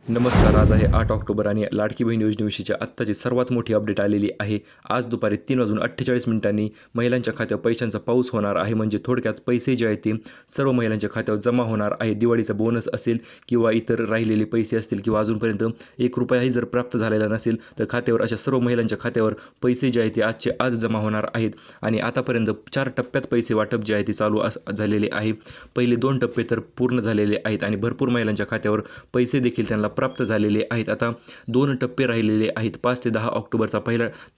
नमस्कार. आज आहे 8 ऑक्टोबर आणि लाडकी बहीण योजनेविषयीची आत्ताची सर्वात मोठी अपडेट आलेली आहे. आज दुपारी 3:48 महिलांच्या खात्यावर पैशांचा पाऊस होणार आहे. म्हणजे थोडक्यात पैसे जे आहेत ते सर्व महिलांच्या खात्यावर जमा होणार आहे. दिवाळीचा बोनस असेल किंवा इतर राहिलेले पैसे असतील किंवा अजूनपर्यंत ₹1 जर प्राप्त झालेला नसेल तर खात्यावर अशा सर्व महिलांच्या खात्यावर पैसे जे आहेत ते आजचे आज जमा होणार आहेत. आणि आतापर्यंत 4 टप्प्यात पैसे वाटप जे आहे ते चालू झालेले आहे. पहिले 2 टप्पे तर पूर्ण झालेले आहेत आणि भरपूर महिलांच्या खात्यावर पैसे देखील त्यांना प्राप्त झालेले आहेत. आता 2 टप्पे राहिलेले आहेत. 5 ते 10 ऑक्टोबरचा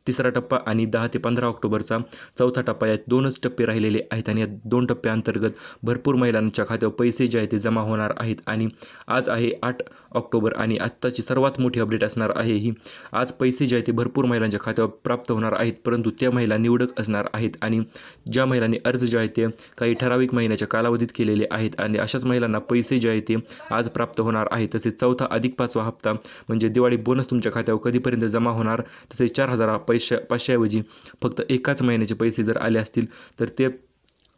तिसरा टप्पा आणि 10 ते 15 ऑक्टोबरचा चौथा टप्पा, या 2च टप्पे राहिलेले आहेत. आणि या 2 टप्प्यांतर्गत भरपूर महिलांच्या खात्यावर पैसे जे आहेत ते जमा होणार आहेत. आणि आज आहे 8 ऑक्टोबर आणि आत्ताची सर्वात मोठी अपडेट असणार आहे ही. आज पैसे जे आहेत ते भरपूर महिलांच्या खात्यावर प्राप्त होणार आहेत, परंतु त्या महिला निवडक असणार आहेत. आणि ज्या महिलांनी अर्ज जे आहेत ते काही ठराविक महिन्याच्या कालावधीत केलेले आहेत आणि अशाच महिलांना पैसे जे आहेत ते आज प्राप्त होणार आहेत. तसेच चौथा अधिक 5वा हप्ता म्हणजे दिवाळी बोनस तुमच्या खात्यावर कधीपर्यंत जमा होणार. तसेच 4,500 ऐवजी फक्त एकाच महिन्याचे पैसे जर आले असतील तर ते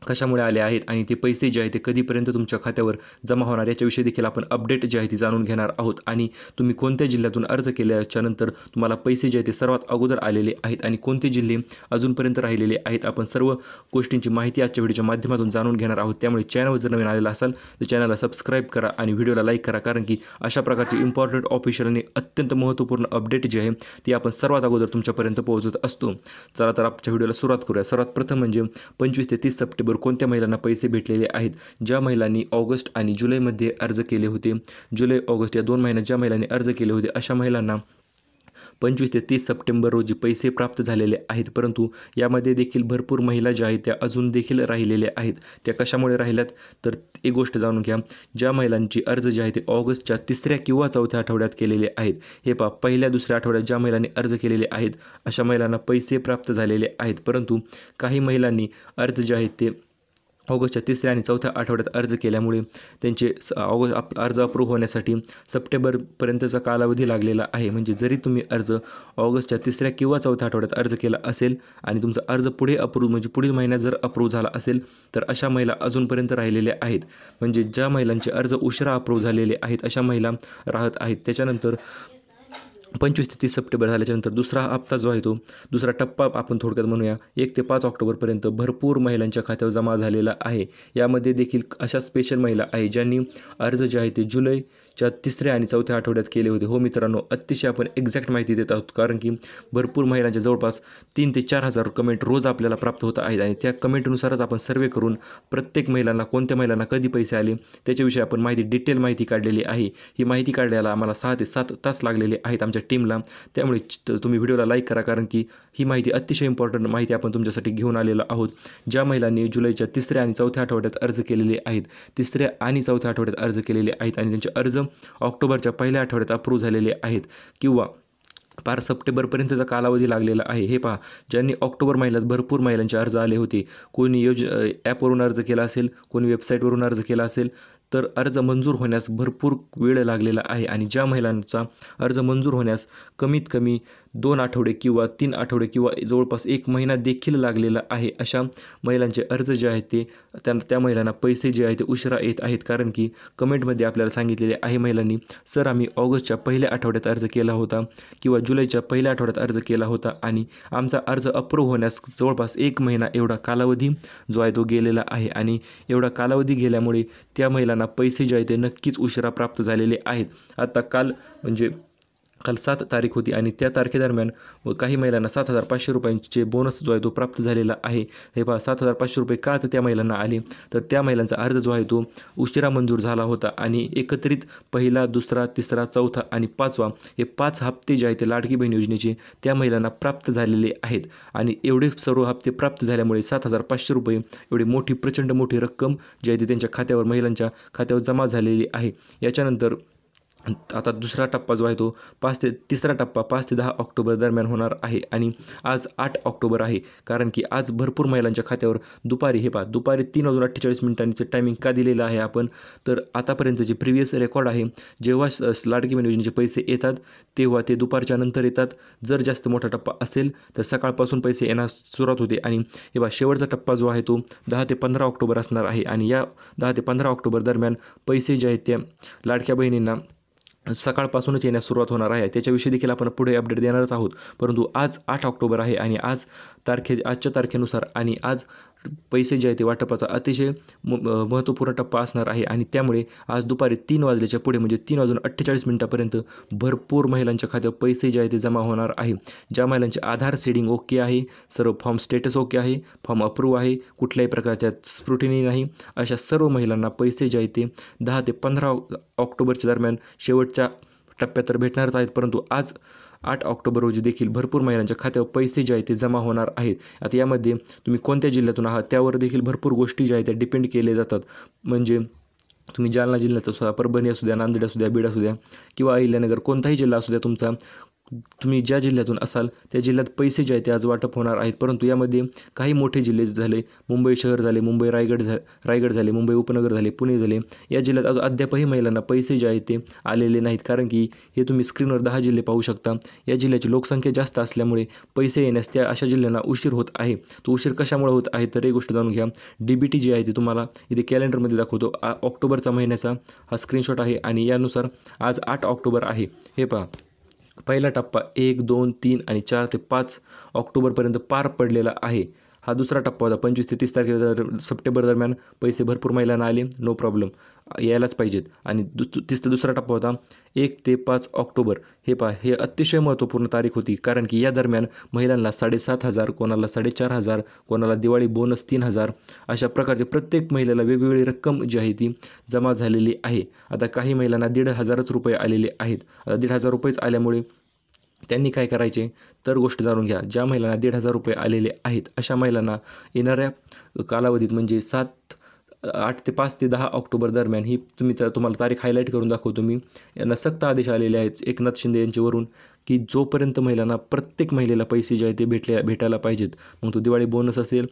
कशामुळे आले आहेत आणि ते पैसे जे आहेत ते कधीपर्यंत तुमच्या खात्यावर जमा होणार याच्याविषयी देखील आपण अपडेट जे आहे ती जाणून घेणार आहोत. आणि तुम्ही कोणत्या जिल्ह्यातून अर्ज केल्याच्यानंतर तुम्हाला पैसे जे आहेत ते सर्वात अगोदर आलेले आहेत आणि कोणते जिल्हे अजूनपर्यंत राहिलेले आहेत, आपण सर्व गोष्टींची माहिती आजच्या व्हिडिओच्या माध्यमातून जाणून घेणार आहोत. त्यामुळे चॅनलवर जर नवीन आलेला असाल तर चॅनलला सबस्क्राईब करा आणि व्हिडिओला लाईक करा, कारण की अशा प्रकारची इम्पॉर्टंट ऑफिशियल आणि अत्यंत महत्त्वपूर्ण अपडेट जी आहे ती आपण सर्वात अगोदर तुमच्यापर्यंत पोहोचत असतो. चला तर आजच्या व्हिडिओला सुरुवात करूया. सर्वात प्रथम म्हणजे 25 ते 30 सप्टेंबर कोणत्या महिलांना पैसे भेटलेले आहेत. ज्या महिलांनी ऑगस्ट आणि जुलैमध्ये अर्ज केले होते, जुलै ऑगस्ट या 2 महिन्यात ज्या महिलांनी अर्ज केले होते अशा महिलांना 25 ते 30 सप्टेंबर रोजी पैसे प्राप्त झालेले आहेत. परंतु यामध्ये देखील भरपूर महिला ज्या आहेत त्या अजून देखील राहिलेल्या आहेत. त्या कशामुळे राहिल्यात तर एक गोष्ट जाणून घ्या. ज्या महिलांची अर्ज जे आहे ते ऑगस्टच्या 3ऱ्या किंवा 4थ्या आठवड्यात केलेले आहेत, हे पहा, पहिल्या 2ऱ्या आठवड्यात ज्या महिलांनी अर्ज केलेले आहेत अशा महिलांना पैसे प्राप्त झालेले आहेत. परंतु काही महिलांनी अर्ज जे आहेत ते ऑगस्टच्या 3ऱ्या आणि 4थ्या आठवड्यात अर्ज केल्यामुळे त्यांचे अर्ज अप्रूव्ह होण्यासाठी सप्टेंबरपर्यंतचा कालावधी लागलेला आहे. म्हणजे जरी तुम्ही अर्ज ऑगस्टच्या 3ऱ्या किंवा 4थ्या आठवड्यात अर्ज केला असेल आणि तुमचा अर्ज पुढे अप्रूव्ह म्हणजे पुढील महिन्यात जर अप्रूव्ह झाला असेल तर अशा महिला अजूनपर्यंत राहिलेल्या आहेत. म्हणजे ज्या महिलांचे अर्ज उशिरा अप्रूव्ह झालेले आहेत अशा महिला राहत आहेत. त्याच्यानंतर 25 ते 30 सप्टेंबर झाल्याच्यानंतर दुसरा हप्ता जो आहे तो दुसरा टप्पा आपण थोडक्यात म्हणूया 1 ते 5 ऑक्टोबरपर्यंत भरपूर महिलांच्या खात्यावर जमा झालेला आहे. यामध्ये देखील अशा स्पेशल महिला आहे ज्यांनी अर्ज जे आहे ते जुलैच्या 3ऱ्या आणि 4थ्या आठवड्यात केले होते. हो मित्रांनो, अतिशय आपण एक्झॅक्ट माहिती देत आहोत, कारण की भरपूर महिलांच्या जवळपास 3 ते 4,000 कमेंट रोज आपल्याला प्राप्त होत आहेत आणि त्या कमेंटनुसारच आपण सर्वे करून प्रत्येक महिलांना कोणत्या महिलांना कधी पैसे आले त्याच्याविषयी आपण डिटेल माहिती काढलेली आहे. ही माहिती काढण्याला आम्हाला 6 ते 7 तास लागलेले आहेत आमच्या टीमला. त्यामुळे तुम्ही व्हिडिओला लाईक करा, कारण की ही माहिती अतिशय इम्पॉर्टंट माहिती आपण तुमच्यासाठी घेऊन आलेलो आहोत. ज्या महिलांनी जुलैच्या 3ऱ्या आणि 4थ्या आठवड्यात अर्ज केलेले आहेत, 3ऱ्या आणि 4थ्या आठवड्यात अर्ज केलेले आहेत आणि त्यांचे अर्ज ऑक्टोबरच्या पहिल्या आठवड्यात अप्रूव्ह झालेले आहेत किंवा पार सप्टेंबरपर्यंतचा कालावधी लागलेला आहे. हे पहा, ज्यांनी ऑक्टोबर महिन्यात भरपूर महिलांचे अर्ज आले होते, कोणी ॲपवरून अर्ज केला असेल, कोणी वेबसाईटवरून अर्ज केला असेल, तर अर्ज मंजूर होण्यास भरपूर वेळ लागलेला आहे. आणि ज्या महिलांचा अर्ज मंजूर होण्यास कमीत कमी 2 आठवडे किंवा 3 आठवडे किंवा जवळपास 1 महिना देखील लागलेला आहे, अशा महिलांचे अर्ज जे आहेत ते त्या महिलांना पैसे जे आहेत ते उशिरा येत आहेत. कारण की कमेंटमध्ये आपल्याला सांगितलेले आहे महिलांनी, सर आम्ही ऑगस्टच्या पहिल्या आठवड्यात अर्ज केला होता किंवा जुलैच्या पहिल्या आठवड्यात अर्ज केला होता आणि आमचा अर्ज अप्रूव्ह होण्यास जवळपास 1 महिना एवढा कालावधी जो आहे तो गेलेला आहे. आणि एवढा कालावधी गेल्यामुळे त्या महिलांना पैसे जे आहेत ते नक्कीच उशिरा प्राप्त झालेले आहेत. आता काल 7 तारीख होती आणि त्या तारखेदरम्यान काही महिलांना ₹7,500 बोनस जो आहे तो प्राप्त झालेला आहे. हे पहा, ₹7,500 का तर त्या महिलांना आले तर त्या महिलांचा अर्ज जो आहे तो उशिरा मंजूर झाला होता आणि एकत्रित पहिला, दुसरा, तिसरा, चौथा आणि 5वा हे 5 हप्ते जे आहेत ते लाडकी बहीण योजनेचे त्या महिलांना प्राप्त झालेले आहेत. आणि एवढे सर्व हप्ते प्राप्त झाल्यामुळे ₹7,500 एवढी मोठी प्रचंड मोठी रक्कम जी आहे ती त्यांच्या खात्यावर महिलांच्या खात्यावर जमा झालेली आहे. याच्यानंतर आता दुसरा टप्पा जो आहे तो तिसरा टप्पा 5 ते 10 ऑक्टोबर दरम्यान होणार आहे. आणि आज 8 ऑक्टोबर आहे, कारण की आज भरपूर महिलांच्या खात्यावर दुपारी 3:48 टायमिंग का दिलेलं आहे आपण, तर आतापर्यंतचे प्रिव्हियस रेकॉर्ड आहे, जेव्हा लाडकी बहीण योजनेचे पैसे येतात तेव्हा ते दुपारच्या नंतर येतात. जर जास्त मोठा टप्पा असेल तर सकाळपासून पैसे येण्यास सुरुवात होते. आणि शेवटचा टप्पा जो आहे तो 10 ते 15 ऑक्टोबर असणार आहे. आणि या 10 ते 15 ऑक्टोबर दरम्यान पैसे जे आहेत त्या लाडक्या बहिणींना सकाळपासूनच येण्यास सुरुवात होणार आहे, त्याच्याविषयी देखील आपण पुढे अपडेट देणारच आहोत. परंतु आज 8 ऑक्टोबर आहे आणि आजच्या तारखेनुसार आणि आज पैसे जे आहे ते वाटपाचा अतिशय महत्त्वपूर्ण टप्पा असणार आहे आणि त्यामुळे आज दुपारी 3 वाजल्याच्या पुढे म्हणजे 3:48 भरपूर महिलांच्या खात्यावर पैसे जे आहे ते जमा होणार आहे. ज्या महिलांचे आधार सीडिंग ओके आहे, सर्व फॉर्म स्टेटस ओके आहे, फॉर्म अप्रूव्ह आहे, कुठल्याही प्रकारच्या स्क्रुटिनी नाही, अशा सर्व महिलांना पैसे जे आहे ते 10 ते 15 ऑक्टोबरच्या दरम्यान शेवटच्या टप्प्यात तर भेटणारच आहेत. परंतु आज 8 ऑक्टोबर रोजी देखील भरपूर महिलांच्या खात्यावर पैसे जे आहेत ते जमा होणार आहेत. आता यामध्ये तुम्ही कोणत्या जिल्ह्यातून आहात त्यावर देखील भरपूर गोष्टी ज्या आहेत त्या डिपेंड केले जातात. म्हणजे तुम्ही जालना जिल्ह्याचा असू द्या, परभणी असू द्या, नांदेड असू द्या, बीड असू द्या किंवा अहिल्यानगर, कोणताही जिल्हा असू द्या तुमचा, तुम्ही ज्या जिल्ह्यातून असाल त्या जिल्ह्यात पैसे जे आहेत ते आज वाटप होणार आहेत. परंतु यामध्ये काही मोठे जिल्हे झाले, मुंबई शहर झाले, मुंबई रायगड झाले, मुंबई उपनगर झाले, पुणे झाले, या जिल्ह्यात आज अद्यापही महिलांना पैसे जे आहेत ते आलेले नाहीत. कारण की हे तुम्ही स्क्रीनवर 10 जिल्हे पाहू शकता. या जिल्ह्याची लोकसंख्या जास्त असल्यामुळे पैसे येण्यास त्या अशा जिल्ह्यांना उशीर होत आहे. तो उशीर कशामुळे होत आहे तर ही गोष्ट जाणून घ्या. DBT जी आहे ती तुम्हाला इथे कॅलेंडरमध्ये दाखवतो. ऑक्टोबरचा महिन्याचा हा स्क्रीनशॉट आहे आणि यानुसार आज 8 ऑक्टोबर आहे. हे पहा, पहिला टप्पा 1, 2, 3 आणि 4 ते 5 ऑक्टोबरपर्यंत पार पडलेला आहे. हा दुसरा टप्पा होता. 25 ते 30 सप्टेंबर दरम्यान पैसे भरपूर महिलांना आले, नो प्रॉब्लेम, यायलाच पाहिजेत. आणि दुसरा टप्पा होता 1 ते 5 ऑक्टोबर. हे पहा, हे अतिशय महत्त्वपूर्ण तारीख होती. कारण की या दरम्यान महिलांना 7,500, कोणाला 4,500, कोणाला दिवाळी बोनस 3,000 अशा प्रकारचे प्रत्येक महिलेला वेगवेगळी रक्कम जी आहे ती जमा झालेली आहे. आता काही महिलांना 1,500 रुपये आलेले आहेत. आता 1,500 रुपयेच आल्यामुळे त्यांनी काय करायचे तर गोष्ट जाणून घ्या. ज्या महिलांना 1,500 रुपये आलेले आहेत अशा महिलांना येणाऱ्या कालावधीत म्हणजे 8 ते 5 ते 10 ऑक्टोबर दरम्यान ही तुम्हाला तारीख हायलाईट करून दाखवतो मी. यांना सक्त आदेश आलेले आहेत एकनाथ शिंदे यांच्यावरून की जोपर्यंत महिलांना प्रत्येक महिलेला पैसे जे आहे ते भेटायला पाहिजेत. मग तो दिवाळी बोनस असेल,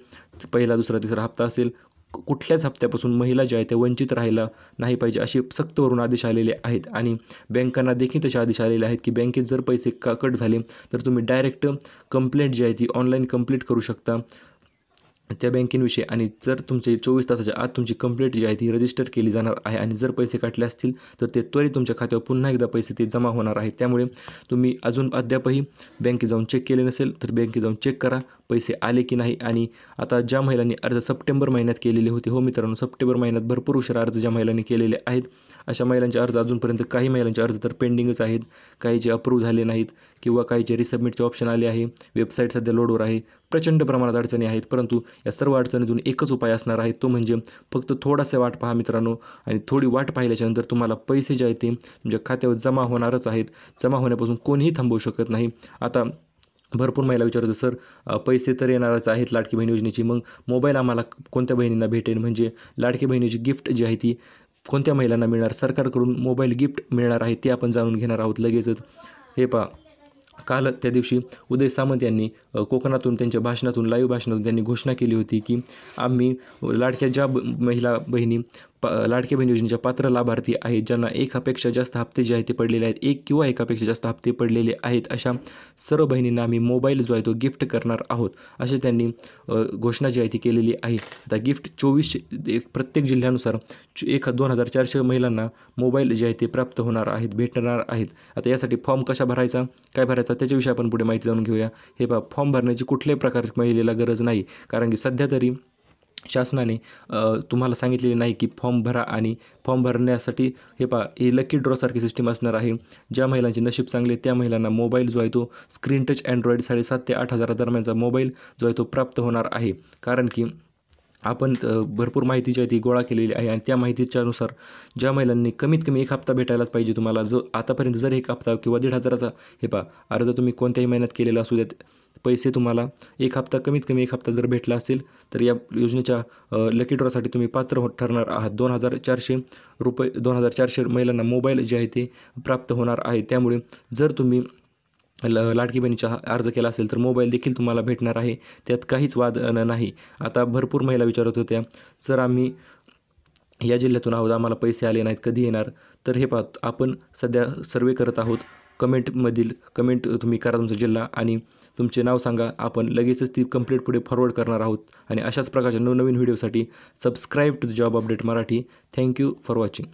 पहिला, दुसरा, तिसरा हप्ता असेल, कुठल्याच हप्त्यापासून महिला ज्या आहेत त्या वंचित राहायला नाही पाहिजे असे सक्तवरून आदेश आलेले आहेत. आणि बँकांना देखील तसे आदेश आलेले आहेत की बँकेत जर पैसे कट झाले तर तुम्ही डायरेक्ट कंप्लेंट जी आहे ती ऑनलाईन कंप्लीट करू शकता त्या बँकेविषयी. आणि जर तुमचे 24 तासाच्या आत तुमची कंप्लेंट जी आहे ती रजिस्टर केली जाणार आहे आणि जर पैसे काटले असतील तर ते त्वरित तुमच्या खात्यावर पुन्हा एकदा पैसे ते जमा होणार आहेत. त्यामुळे तुम्ही अद्यापही बँकेत जाऊन चेक केले नसेल तर बँकेत जाऊन चेक करा पैसे आले की नाही. आणि आता ज्या महिलांनी अर्ज सप्टेंबर महिन्यात केलेले होते, हो मित्रांनो, सप्टेंबर महिन्यात भरपूर उशिरा अर्ज ज्या महिलांनी केलेले आहेत अशा महिलांचे अर्ज अजूनपर्यंत, काही महिलांचे अर्ज तर पेंडिंगच आहेत, काहीचे अप्रूव्ह झाले नाहीत किंवा काहीचे रिसबमिटचे ऑप्शन आले आहे, वेबसाईट सध्या लोडवर आहे, प्रचंड प्रमाणात अडचणी आहेत. परंतु या सर्व अडचणीतून एकच उपाय असणार आहे, तो म्हणजे फक्त थोडासा वाट पहा मित्रांनो. आणि थोडी वाट पाहिल्याच्यानंतर तुम्हाला पैसे जे आहेत ते तुमच्या खात्यावर जमा होणारच आहेत. जमा होण्यापासून कोणीही थांबवू शकत नाही. आता भरपूर महिला विचारतो, सर पैसे तर येणारच आहेत लाडकी बहीण योजनेची, मग मोबाईल आम्हाला कोणत्या बहिणींना भेटेल, म्हणजे लाडकी बहिणीची गिफ्ट जी आहे ती कोणत्या महिलांना मिळणार, सरकारकडून मोबाईल गिफ्ट मिळणार आहे ते आपण जाणून घेणार आहोत लगेचच. हे पहा, काल त्या दिवशी उदय सामंत यांनी कोकणातून त्यांच्या भाषणातून, लाईव्ह भाषणातून त्यांनी घोषणा केली होती की आम्ही लाडक्या ज्या महिला बहिणी लाडक्या बहीण योजनेच्या पात्र लाभार्थी आहेत, ज्यांना एकापेक्षा जास्त हप्ते जे आहेत ते पडलेले आहेत, एक किंवा एकापेक्षा जास्त हप्ते पडलेले आहेत, अशा सर्व बहिणींना आम्ही मोबाईल जो आहे तो गिफ्ट करणार आहोत, असे त्यांनी घोषणा जी आहे ती केलेली आहे. आता गिफ्ट 24 प्रत्येक जिल्ह्यानुसार 2,400 महिलांना मोबाईल जे आहे ते प्राप्त होणार आहेत, भेटणार आहेत. आता यासाठी फॉर्म कशा भरायचा, काय भरायचा त्याच्याविषयी आपण पुढे माहिती जाणून घेऊया. हे पहा, फॉर्म भरण्याची कुठल्याही प्रकारे महिलेला गरज नाही, कारण की सध्या तरी शासनाने तुम्हाला सांगितलेले नाही की फॉर्म भरा. आणि फॉर्म भरण्यासाठी हे पहा, हे लकी ड्रॉसारखी सिस्टीम असणार आहे. ज्या महिलांचे नशीब चांगले त्या महिलांना मोबाईल जो आहे तो स्क्रीन टच अँड्रॉइड 7,500 ते 8,000 दरम्यानचा मोबाईल जो आहे तो प्राप्त होणार आहे. कारण की आपण भरपूर माहिती जी आहे ती गोळा केलेली आहे आणि त्या माहितीच्यानुसार ज्या महिलांनी कमीत कमी एक हप्ता भेटायलाच पाहिजे तुम्हाला, जो आतापर्यंत जर एक हप्ता किंवा 1,500चा हे पहा अर्ज तुम्ही कोणत्याही महिन्यात केलेला असू द्यात, पैसे तुम्हाला एक हप्ता, कमीत कमी एक हप्ता जर भेटला असेल तर या योजनेच्या लकी ड्रॉसाठी तुम्ही पात्र ठरणार आहात. 2,400 महिलांना मोबाईल जे आहे ते प्राप्त होणार आहे. त्यामुळे जर तुम्ही लाडकी बहिणीचा अर्ज केला असेल तर मोबाईल देखील तुम्हाला भेटणार आहे, त्यात काहीच वाद नाही. आता भरपूर महिला विचारत होत्या, सर आम्ही या जिल्ह्यातून आहोत, आम्हाला पैसे आले नाहीत, कधी येणार. तर हे पहा, आपण सध्या सर्वे करत आहोत. कमेंट तुम्ही करा तुमचा जिल्हा आणि तुमचे नाव सांगा, आपण लगेचच ती कंप्लीट पुढे फॉरवर्ड करणार आहोत. आणि अशाच प्रकारच्या नवनवीन व्हिडिओसाठी subscribe to the job update Marathi. Thank you for watching.